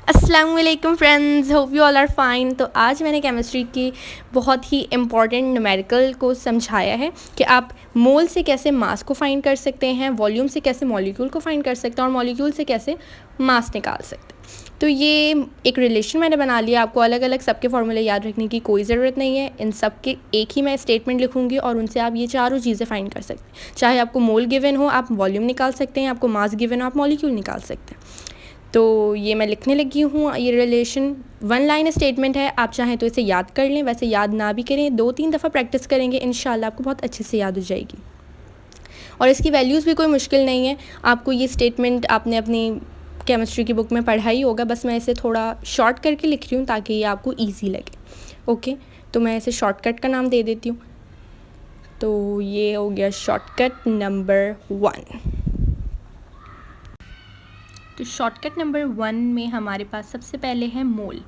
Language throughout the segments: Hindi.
अस्सलाम वालेकुम friends, hope you all are fine. तो आज मैंने केमिस्ट्री की बहुत ही इम्पॉर्टेंट न्यूमेरिकल को समझाया है कि आप मोल से कैसे मास को फाइंड कर सकते हैं, वॉल्यूम से कैसे मॉलिक्यूल को फाइंड कर सकते हैं और मॉलिक्यूल से कैसे मास निकाल सकते हैं। तो ये एक रिलेशन मैंने बना लिया। आपको अलग अलग सबके फार्मूले याद रखने की कोई ज़रूरत नहीं है। इन सब के एक ही मैं स्टेटमेंट लिखूंगी और उनसे आप ये चारों चीज़ें फाइंड कर सकते हैं। चाहे आपको मोल गिवन हो आप वॉल्यूम निकाल सकते हैं, आपको मास गिवन हो आप मॉलिक्यूल निकाल सकते हैं। तो ये मैं लिखने लगी हूँ। ये रिलेशन वन लाइन स्टेटमेंट है, आप चाहें तो इसे याद कर लें, वैसे याद ना भी करें, 2-3 दफ़ा प्रैक्टिस करेंगे इंशाल्लाह आपको बहुत अच्छे से याद हो जाएगी। और इसकी वैल्यूज़ भी कोई मुश्किल नहीं है। आपको ये स्टेटमेंट आपने अपनी केमिस्ट्री की बुक में पढ़ा ही होगा, बस मैं इसे थोड़ा शॉर्ट करके लिख रही हूँ ताकि ये आपको ईजी लगे। ओके, तो मैं इसे शॉर्टकट का नाम दे देती हूँ। तो ये हो गया शॉर्टकट नंबर 1। तो शॉर्टकट नंबर 1 में हमारे पास सबसे पहले है मोल।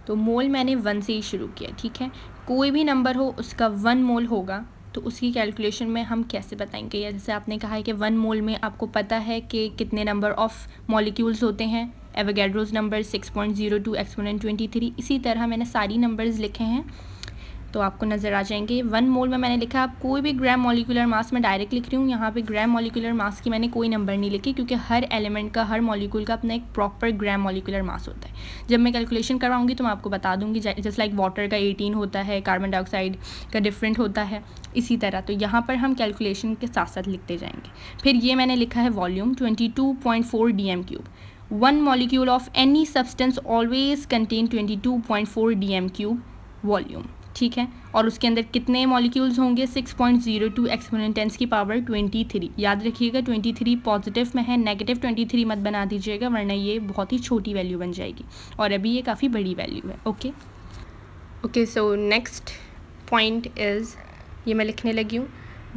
तो मोल मैंने 1 से ही शुरू किया, ठीक है। कोई भी नंबर हो उसका 1 मोल होगा, तो उसकी कैलकुलेशन में हम कैसे बताएंगे। या जैसे आपने कहा है कि 1 मोल में आपको पता है कि कितने नंबर ऑफ़ मॉलिक्यूल्स होते हैं, एवोगैड्रोस नंबर 6.02 एक्सपोनेंट 23। इसी तरह मैंने सारी नंबर्स लिखे हैं तो आपको नज़र आ जाएंगे। 1 मोल में मैंने लिखा, आप कोई भी ग्राम मॉलिक्यूलर मास में डायरेक्ट लिख रही हूँ। यहाँ पे ग्राम मॉलिक्यूलर मास की मैंने कोई नंबर नहीं लिखी क्योंकि हर एलिमेंट का, हर मॉलिक्यूल का अपना एक प्रॉपर ग्राम मॉलिक्यूलर मास होता है। जब मैं कैलकुलेशन करवाऊँगी तो मैं आपको बता दूँगी। जैसे लाइक वाटर का 18 होता है, कार्बन डाइऑक्साइड का डिफरेंट होता है, इसी तरह। तो यहाँ पर हम कैलकुलेशन के साथ साथ लिखते जाएंगे। फिर ये मैंने लिखा है volume 22.4 dm³। 1 molecule of any substance always contain 22.4 dm³ volume, ठीक है। और उसके अंदर कितने मॉलिक्यूल्स होंगे, 6.02 एक्सपोनेंट 10 की पावर 23। याद रखिएगा 23 पॉजिटिव में है, नेगेटिव 23 मत बना दीजिएगा वरना ये बहुत ही छोटी वैल्यू बन जाएगी और अभी ये काफ़ी बड़ी वैल्यू है। Okay, so next point is, ये मैं लिखने लगी हूँ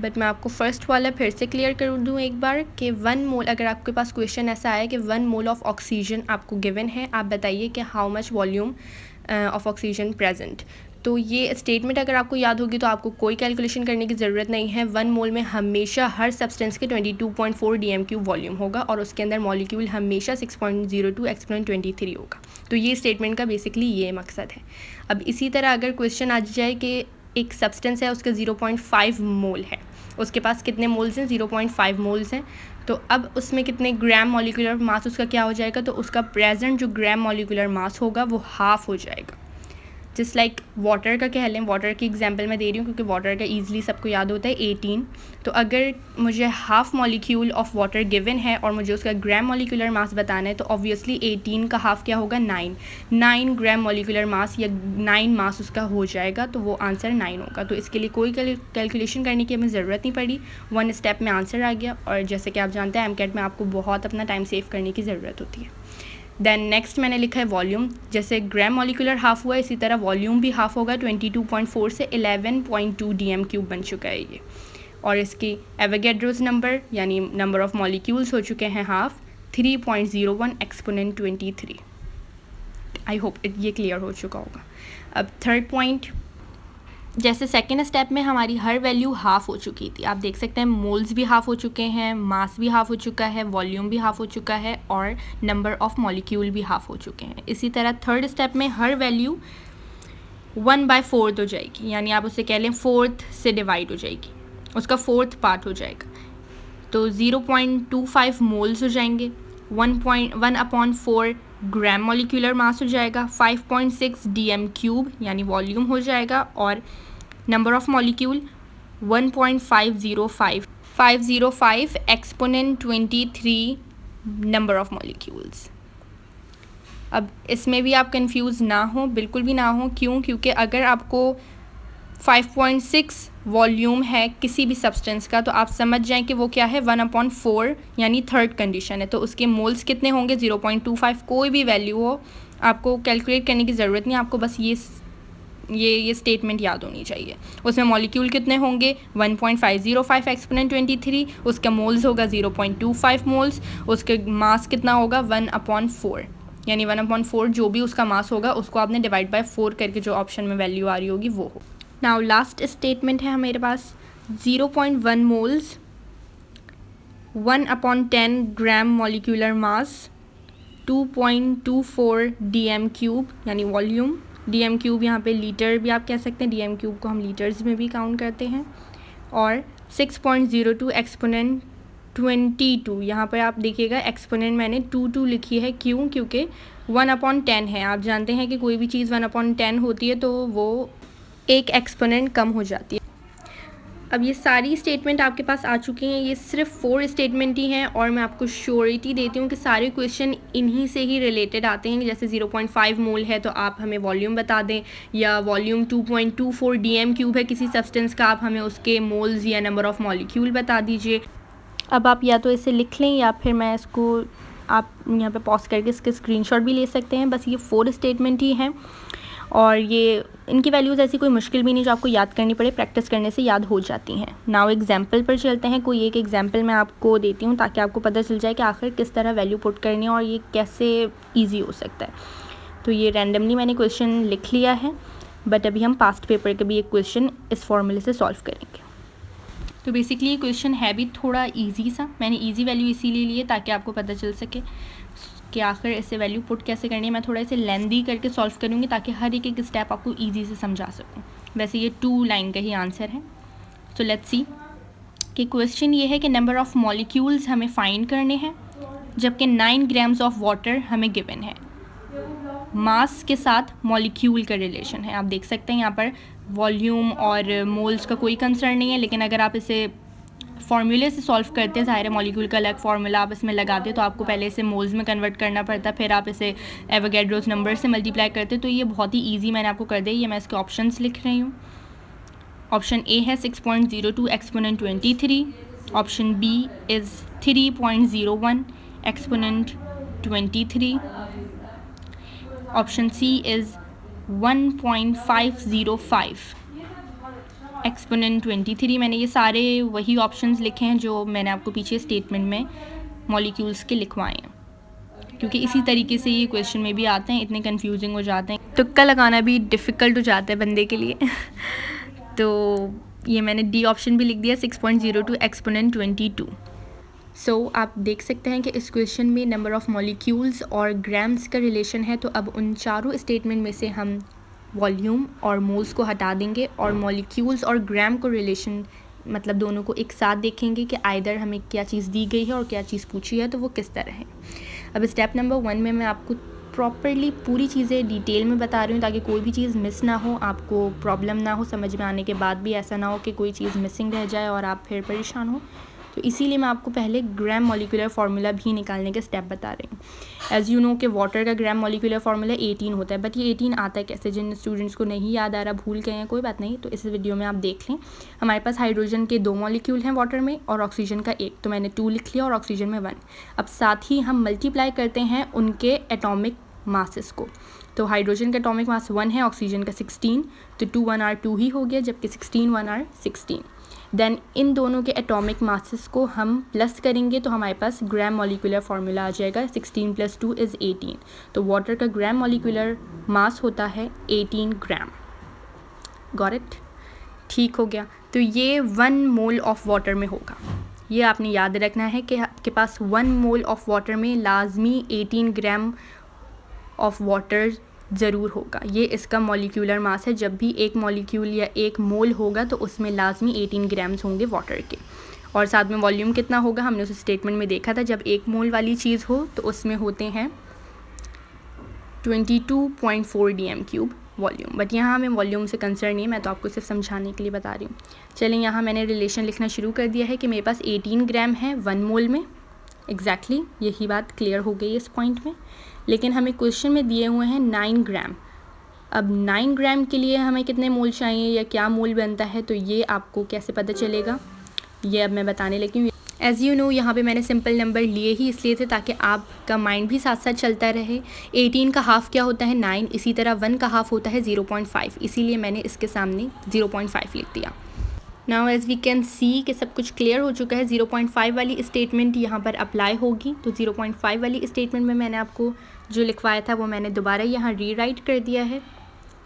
बट मैं आपको फर्स्ट वाला फिर से क्लियर कर दूँ एक बार कि 1 मोल, अगर आपके पास क्वेश्चन ऐसा आया कि 1 मोल ऑफ ऑक्सीजन आपको गिवन है, आप बताइए कि how much volume of oxygen present. तो ये स्टेटमेंट अगर आपको याद होगी तो आपको कोई कैलकुलेशन करने की ज़रूरत नहीं है। 1 मोल में हमेशा हर सब्सटेंस के 22.4 dm³ वॉल्यूम होगा और उसके अंदर मॉलिक्यूल हमेशा 6.02 एक्सपोनेंट 23 होगा। तो ये स्टेटमेंट का बेसिकली ये मकसद है। अब इसी तरह अगर क्वेश्चन आ जाए कि एक सब्सटेंस है उसके 0.5 मोल है, उसके पास कितने मोल्स हैं, 0.5 मोल्स हैं, तो अब उसमें कितने ग्राम मॉलिक्यूलर मास उसका क्या हो जाएगा, तो उसका प्रेजेंट जो ग्राम मॉलिक्यूलर मास होगा वो हाफ हो जाएगा। जस्ट लाइक वाटर का कह लें, वाटर की एग्जांपल मैं दे रही हूँ क्योंकि वाटर का ईजिली सबको याद होता है 18। तो अगर मुझे half molecule of water given है और मुझे उसका ग्राम मॉलिक्यूलर मास बताना है तो ऑब्वियसली 18 का हाफ क्या होगा, 9 ग्राम मॉलिक्यूलर मास या 9 मास उसका हो जाएगा, तो वो आंसर 9 होगा। तो इसके लिए कोई कैलकुलेशन करने की हमें ज़रूरत नहीं पड़ी, 1 स्टेप में आंसर आ गया। और जैसे कि आप जानते हैं एमकेट में आपको बहुत अपना टाइम सेव करने की ज़रूरत होती है। देन नेक्स्ट मैंने लिखा है वॉल्यूम। जैसे ग्राम मॉलिक्यूलर हाफ हुआ इसी तरह वॉल्यूम भी हाफ होगा, 22.4 से 11.2 dm³ बन चुका है ये। और इसकी एवोगैड्रोस नंबर यानी नंबर ऑफ़ मॉलिक्यूल्स हो चुके हैं हाफ, 3.01 एक्सपोनेंट 23। आई होप ये क्लियर हो चुका होगा। अब थर्ड पॉइंट, जैसे सेकेंड स्टेप में हमारी हर वैल्यू हाफ़ हो चुकी थी, आप देख सकते हैं मोल्स भी हाफ़ हो चुके हैं, मास भी हाफ़ हो चुका है, वॉल्यूम भी हाफ़ हो चुका है और नंबर ऑफ़ मॉलिक्यूल भी हाफ़ हो चुके हैं। इसी तरह थर्ड स्टेप में हर वैल्यू 1/4 हो जाएगी, यानी आप उसे कह लें 4th से डिवाइड हो जाएगी, उसका 4th पार्ट हो जाएगा। तो 0.25 मोल्स हो जाएंगे, 1/4 ग्राम मॉलिक्यूलर मास हो जाएगा, 5.6 dm³ यानी वॉल्यूम हो जाएगा और number of molecule 1.505 exponent 23 number of molecules. अब इसमें भी आप कंफ्यूज ना हो, बिल्कुल भी ना हो। क्यों? क्योंकि अगर आपको 5.6 वॉल्यूम है किसी भी सब्सटेंस का तो आप समझ जाएं कि वो क्या है, 1/4 यानी थर्ड कंडीशन है। तो उसके मोल्स कितने होंगे, 0.25। कोई भी वैल्यू हो आपको कैलकुलेट करने की ज़रूरत नहीं, आपको बस ये स्टेटमेंट याद होनी चाहिए। उसमें मॉलिक्यूल कितने होंगे, 1.505 एक्सपोनेंट 23, उसका मोल्स होगा 0.25 मोल्स, उसके मास कितना होगा 1/4 यानी 1/4 जो भी उसका मास होगा उसको आपने डिवाइड बाय 4 करके जो ऑप्शन में वैल्यू आ रही होगी वो हो। नाउ लास्ट स्टेटमेंट है हमारे पास 0.1 मोल्स 1/10 ग्राम मॉलिक्यूलर मास 2.24 dm³ यानी वॉल्यूम। dm³ यहाँ पे लीटर भी आप कह सकते हैं, dm³ को हम लीटर्स में भी काउंट करते हैं। और 6.02 एक्सपोनेंट 22, यहाँ पर आप देखिएगा एक्सपोनेंट मैंने 2 लिखी है, क्यों? क्योंकि 1/10 है। आप जानते हैं कि कोई भी चीज़ 1/10 होती है तो वो एक एक्सपोनेंट कम हो जाती है। अब ये सारी स्टेटमेंट आपके पास आ चुकी हैं, ये सिर्फ 4 स्टेटमेंट ही हैं और मैं आपको श्योरिटी देती हूँ कि सारे क्वेश्चन इन्हीं से ही रिलेटेड आते हैं। जैसे 0.5 मोल है तो आप हमें वॉल्यूम बता दें, या वॉल्यूम 2.24 dm³ है किसी सब्सटेंस का, आप हमें उसके मोल्स या नंबर ऑफ़ मॉलिक्यूल बता दीजिए। अब आप या तो इसे लिख लें या फिर मैं इसको आप यहाँ पे पॉज करके इसके स्क्रीनशॉट भी ले सकते हैं। बस ये 4 स्टेटमेंट ही हैं और ये इनकी वैल्यूज़ ऐसी कोई मुश्किल भी नहीं जो आपको याद करनी पड़े, प्रैक्टिस करने से याद हो जाती हैं। नाउ एग्जाम्पल पर चलते हैं। कोई एक एग्जाम्पल मैं आपको देती हूँ ताकि आपको पता चल जाए कि आखिर किस तरह वैल्यू पुट करनी है और ये कैसे ईजी हो सकता है। तो ये रैंडमली मैंने क्वेश्चन लिख लिया है, बट अभी हम पास्ट पेपर का भी एक क्वेश्चन इस फॉर्मूले से सॉल्व करेंगे। तो बेसिकली ये क्वेश्चन है भी थोड़ा इजी सा, मैंने इजी वैल्यू इसीलिए ली है ताकि आपको पता चल सके कि आखिर इसे वैल्यू पुट कैसे करनी है। मैं थोड़ा इसे लेंदी करके सॉल्व करूँगी ताकि हर एक स्टेप आपको इजी से समझा सकूँ। वैसे ये 2 लाइन का ही आंसर है। सो लेट्स सी कि क्वेश्चन ये है कि नंबर ऑफ़ मॉलिक्यूल्स हमें फाइंड करने हैं जबकि 9 ग्राम्स ऑफ वाटर हमें गिवन है। मास के साथ मॉलिक्यूल का रिलेशन है। आप देख सकते हैं यहाँ पर वॉल्यूम और मोल्स का कोई कंसर्न नहीं है, लेकिन अगर आप इसे फॉर्मूले से सॉल्व करते हैं, ज़ाहिर है मॉलिक्यूल का अलग फार्मूला आप इसमें लगाते तो आपको पहले इसे मोल्स में कन्वर्ट करना पड़ता, फिर आप इसे एवोगैड्रोस नंबर से मल्टीप्लाई करते। तो ये बहुत ही ईजी मैंने आपको कर दिया। ये मैं इसके ऑप्शंस लिख रही हूँ। ऑप्शन ए है 6.02 exponent 23, option B is 3.01 exponent 23, option C is 1.505 exponent 23। मैंने ये सारे वही ऑप्शंस लिखे हैं जो मैंने आपको पीछे स्टेटमेंट में मॉलिक्यूल्स के लिखवाए हैं, क्योंकि इसी तरीके से ये क्वेश्चन में भी आते हैं, इतने कंफ्यूजिंग हो जाते हैं, तुक्का लगाना भी डिफ़िकल्ट हो जाता है बंदे के लिए। तो ये मैंने डी ऑप्शन भी लिख दिया, 6.02 एक्सपोनेंट 22। सो आप देख सकते हैं कि इस क्वेश्चन में नंबर ऑफ़ मॉलिक्यूल्स और ग्राम्स का रिलेशन है। तो अब उन चारों स्टेटमेंट में से हम वॉल्यूम और मोल्स को हटा देंगे और मॉलिक्यूल्स और ग्राम को रिलेशन, मतलब दोनों को एक साथ देखेंगे कि आइदर हमें क्या चीज़ दी गई है और क्या चीज़ पूछी है तो वो किस तरह है। अब स्टेप नंबर 1 में मैं आपको प्रॉपरली पूरी चीज़ें डिटेल में बता रही हूँ ताकि कोई भी चीज़ मिस ना हो, आपको प्रॉब्लम ना हो, समझ में आने के बाद भी ऐसा ना हो कि कोई चीज़ मिसिंग रह जाए और आप फिर परेशान हो। तो इसीलिए मैं आपको पहले ग्राम मॉलिक्यूलर फार्मूला भी निकालने के स्टेप बता रही हूँ। एज़ यू नो कि वाटर का ग्राम मॉलिक्यूलर फार्मूला 18 होता है, बट ये 18 आता है कैसे? जिन स्टूडेंट्स को नहीं याद आ रहा, भूल गए हैं, कोई बात नहीं, तो इस वीडियो में आप देख लें। हमारे पास हाइड्रोजन के 2 मॉलिक्यूल हैं वाटर में और ऑक्सीजन का 1, तो मैंने 2 लिख लिया और ऑक्सीजन में 1। अब साथ ही हम मल्टीप्लाई करते हैं उनके एटॉमिक मासेस को। तो हाइड्रोजन का एटॉमिक मास 1 है, ऑक्सीजन का 16, तो 2 1 R 2 ही हो गया, जबकि 16 1 R 16। देन इन दोनों के एटॉमिक मासेस को हम प्लस करेंगे तो हमारे पास ग्राम मॉलिक्यूलर फार्मूला आ जाएगा, 16 + 2 = 18। तो वाटर का ग्राम मॉलिक्यूलर मास होता है 18 ग्राम। Got it? ठीक हो गया। तो ये 1 मोल ऑफ वाटर में होगा। ये आपने याद रखना है कि आपके पास 1 मोल ऑफ वाटर में लाजमी 18 ग्राम ऑफ वाटर ज़रूर होगा। ये इसका मॉलिक्यूलर मास है। जब भी एक मॉलिक्यूल या एक मोल होगा तो उसमें लाजमी 18 ग्राम्स होंगे वाटर के। और साथ में वॉल्यूम कितना होगा हमने उस स्टेटमेंट में देखा था, जब एक मोल वाली चीज़ हो तो उसमें होते हैं 22.4 dm³ वॉल्यूम। बट यहाँ हमें वॉल्यूम से कंसर्न नहीं है, मैं तो आपको सिर्फ समझाने के लिए बता रही हूँ। चलें, यहाँ मैंने रिलेशन लिखना शुरू कर दिया है कि मेरे पास 18 ग्राम है 1 मोल में। एग्जैक्टली यही बात क्लियर हो गई इस पॉइंट में। लेकिन हमें क्वेश्चन में दिए हुए हैं 9 ग्राम। अब 9 ग्राम के लिए हमें कितने मोल चाहिए या क्या मोल बनता है, तो ये आपको कैसे पता चलेगा, ये अब मैं बताने लगी हूँ। एज़ यू नो यहाँ पे मैंने सिंपल नंबर लिए ही इसलिए थे ताकि आपका माइंड भी साथ साथ चलता रहे। 18 का हाफ़ क्या होता है? 9। इसी तरह 1 का हाफ़ होता है 0.5, इसीलिए मैंने इसके सामने 0.5 लिख दिया। Now as we can see कि सब कुछ क्लियर हो चुका है। 0.5 वाली स्टेटमेंट यहाँ पर अप्लाई होगी। तो 0.5 वाली स्टेटमेंट में मैंने आपको जो लिखवाया था वो मैंने दोबारा यहाँ रीराइट कर दिया है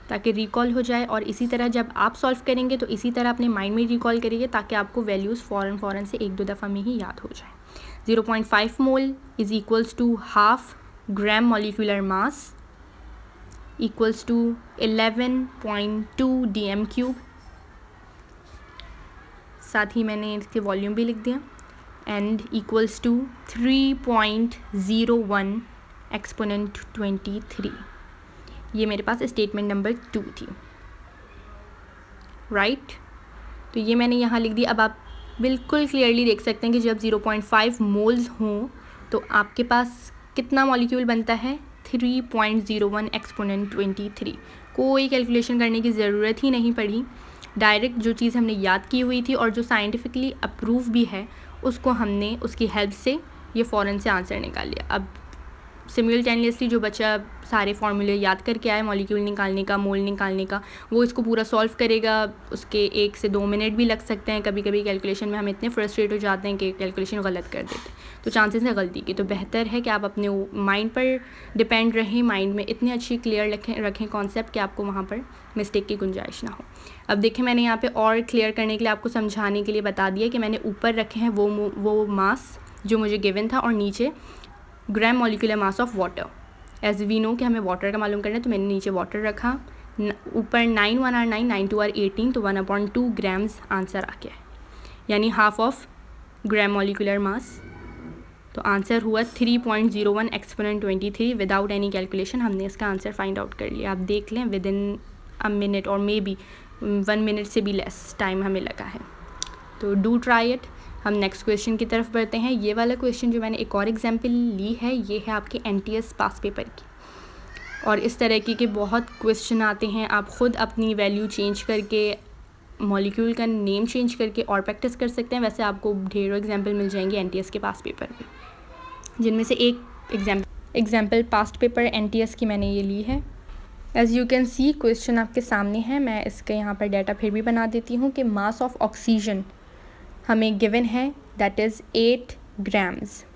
ताकि रिकॉल हो जाए। और इसी तरह जब आप सॉल्व करेंगे तो इसी तरह अपने माइंड में रिकॉल करिए ताकि आपको वैल्यूज़ फ़ौरन से 1-2 दफ़ा में ही याद हो जाए। 0.5 mole is equals to half gram molecular mass equals to 11.2 dm³। साथ ही मैंने इसके वॉल्यूम भी लिख दिया, एंड इक्वल्स टू 3.01 एक्सपोनेंट 23। ये मेरे पास स्टेटमेंट नंबर 2 थी, राइट। तो ये मैंने यहाँ लिख दी। अब आप बिल्कुल क्लियरली देख सकते हैं कि जब 0.5 मोल्स हों तो आपके पास कितना मॉलिक्यूल बनता है, 3.01 एक्सपोनेंट 23। कोई कैलकुलेशन करने की ज़रूरत ही नहीं पड़ी, डायरेक्ट जो चीज़ हमने याद की हुई थी और जो साइंटिफिकली अप्रूव भी है उसको हमने उसकी हेल्प से ये फ़ौरन से आंसर निकाल लिया। अब सिमिल्टेनियसली जो बच्चा सारे फार्मूले याद करके आए मॉलिक्यूल निकालने का, मोल निकालने का, वो इसको पूरा सॉल्व करेगा। उसके 1 से 2 मिनट भी लग सकते हैं। कभी कभी कैलकुलेशन में हम इतने फ्रस्ट्रेट हो जाते हैं कि कैलकुलेशन गलत कर देते हैं, तो चांसेस है गलती की। तो बेहतर है कि आप अपने माइंड पर डिपेंड रहें, माइंड में इतनी अच्छी क्लियर रखें कॉन्सेप्ट कि आपको वहाँ पर मिस्टेक की गुंजाइश ना हो। अब देखें, मैंने यहाँ पे और क्लियर करने के लिए, आपको समझाने के लिए बता दिया कि मैंने ऊपर रखे हैं वो मास जो मुझे गिवन था, और नीचे gram molecular mass of water. As we know कि हमें वाटर का मालूम करना है, तो मैंने नीचे वाटर रखा। ऊपर 9 1 R 9 9 2 R 18, तो 1/2 ग्राम्स आंसर आ गया, यानी हाफ ऑफ ग्राम मॉलिक्यूलर मास। तो आंसर हुआ 3.01 एक्सपोनेंट 23। विदाउट एनी कैलकुलेशन हमने इसका आंसर फाइंड आउट कर लिया। आप देख लें, विद इन अ मिनट और मे बी 1 मिनट से भी लेस टाइम हमें लगा है। तो डू ट्राई इट। हम नेक्स्ट क्वेश्चन की तरफ बढ़ते हैं। ये वाला क्वेश्चन जो मैंने एक और एग्जांपल ली है, ये है आपके NTS पास पेपर की, और इस तरह के बहुत क्वेश्चन आते हैं। आप ख़ुद अपनी वैल्यू चेंज करके, मॉलिक्यूल का नेम चेंज करके और प्रैक्टिस कर सकते हैं। वैसे आपको ढेरों एग्जांपल मिल जाएंगे NTS के पास पेपर में, जिनमें से एक एग्जाम्पल पास्ट पेपर NTS की मैंने ये ली है। As you can see question आपके सामने है। मैं इसके यहाँ पर डाटा फिर भी बना देती हूँ कि मास ऑफ ऑक्सीजन हमें गिवन है, दैट इज़ 8 ग्राम्स,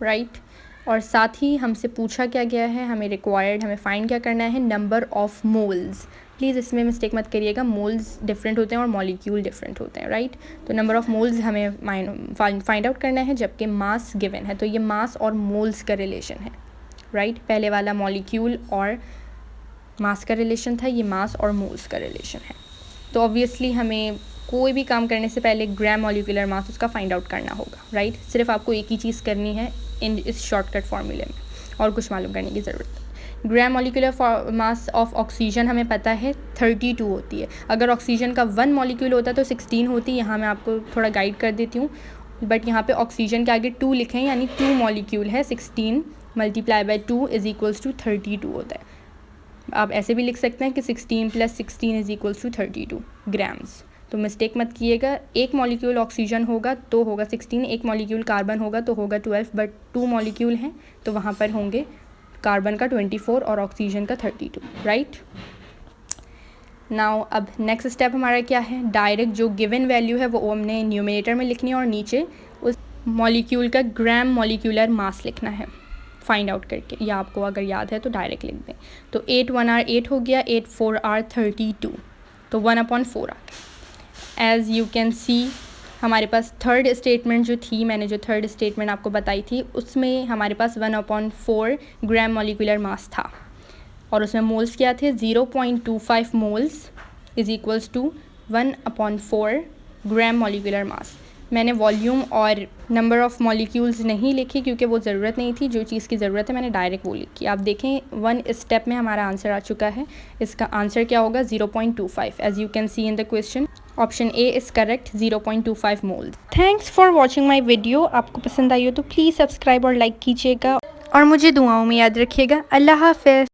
राइट। और साथ ही हमसे पूछा क्या गया है, हमें फाइंड क्या करना है, नंबर ऑफ़ मोल्स। प्लीज़ इसमें मिस्टेक मत करिएगा, मोल्स डिफरेंट होते हैं और मॉलिक्यूल डिफरेंट होते हैं, राइट। तो नंबर ऑफ़ मोल्स हमें फाइंड आउट करना है, जबकि मास गिवन है। तो ये मास और मोल्स का रिलेशन है, राइट। पहले वाला मॉलिक्यूल और मास का रिलेशन था, ये मास और मोल्स का रिलेशन है। तो ऑब्वियसली हमें कोई भी काम करने से पहले ग्राम मॉलिक्यूलर मास उसका फाइंड आउट करना होगा, राइट। सिर्फ आपको एक ही चीज़ करनी है इस शॉर्टकट फार्मूले में, और कुछ मालूम करने की ज़रूरत है। ग्राम मॉलिक्यूलर मास ऑफ ऑक्सीजन हमें पता है 32 होती है। अगर ऑक्सीजन का 1 मॉलिक्यूल होता तो 16 होती। यहाँ मैं आपको थोड़ा गाइड कर देती हूँ, बट यहाँ पे ऑक्सीजन के आगे 2 लिखे हैं, यानी 2 मॉलिक्यूल है। 16 multiply by 2 is equals to 32 होता है। आप ऐसे भी लिख सकते हैं कि 16 + 16 इज़ इक्वल्स टू 32 ग्राम्स। तो मिस्टेक मत कीजिएगा, एक मॉलिक्यूल ऑक्सीजन होगा तो होगा 16, एक मॉलिक्यूल कार्बन होगा तो होगा 12, बट 2 मॉलिक्यूल हैं तो वहाँ पर होंगे कार्बन का 24 और ऑक्सीजन का 32, राइट। नाउ अब नेक्स्ट स्टेप हमारा क्या है, डायरेक्ट जो गिवन वैल्यू है वो हमने न्यूमरेटर में लिखनी है और नीचे उस मॉलिक्यूल का ग्राम मॉलिक्यूलर मास लिखना है फाइंड आउट करके, या आपको अगर याद है तो डायरेक्ट लिख दें। तो 8 1 R 8 हो गया, 8 4 R 32, तो 1/4 आ गया। एज़ यू कैन सी हमारे पास थर्ड स्टेटमेंट जो थी, मैंने जो थर्ड स्टेटमेंट आपको बताई थी, उसमें हमारे पास 1/4 ग्राम मॉलिक्यूलर मास था, और उसमें मोल्स क्या थे, 0.25 moles is equals to 1/4 gram molecular mass. मैंने वॉल्यूम और नंबर ऑफ़ मॉलिक्यूल्स नहीं लिखी क्योंकि वो ज़रूरत नहीं थी। जो चीज़ की ज़रूरत है मैंने डायरेक्ट वो लिखी। आप देखें 1 स्टेप में हमारा आंसर आ चुका है। इसका आंसर क्या होगा, 0.25। As you can see in the question, option A is correct, 0.25 moles. Thanks for watching my video. आपको पसंद आई हो तो प्लीज़ सब्सक्राइब और लाइक कीजिएगा, और मुझे दुआओं में याद रखिएगा। अल्लाह हाफ़िज़।